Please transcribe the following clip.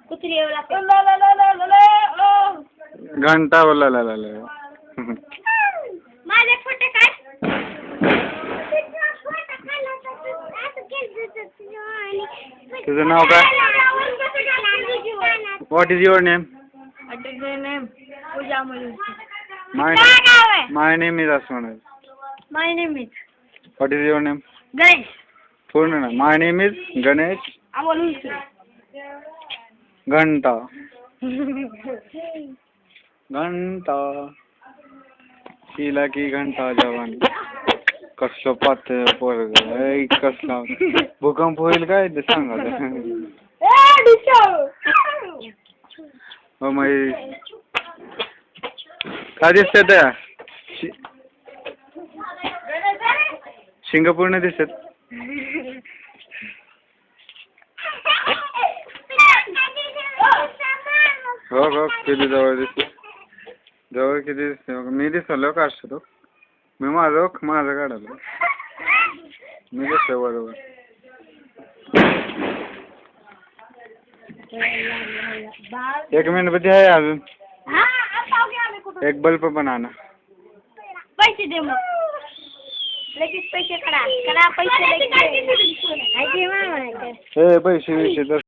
कुत्री येऊ लागते. घंटा बोला माझे फोटो काय तुझं नाव काय? What is your name? Puja my name is असमान. My name is what is your name? Ganesh. पूर्ण ना. माय नेम इज गणेश घंटा. घंटा शिला की घंटा जवानी. कसलं पातळ पोरग कसला भूकंप होईल काय ते सांगा. हो मग काय दिसत त्या शिंग पूर्ण दिसत. हो हो किती जवळ दिसत. जवळ किती दिसते मी दिसलो का असतो मी माझं काढालो मी दिसतो बरोबर. एक मेणबत्ती आहे अजून. एक बल्ब पण आणा. पैसे दे मग लगेच पैसे करा पैसे लगेच. पैसे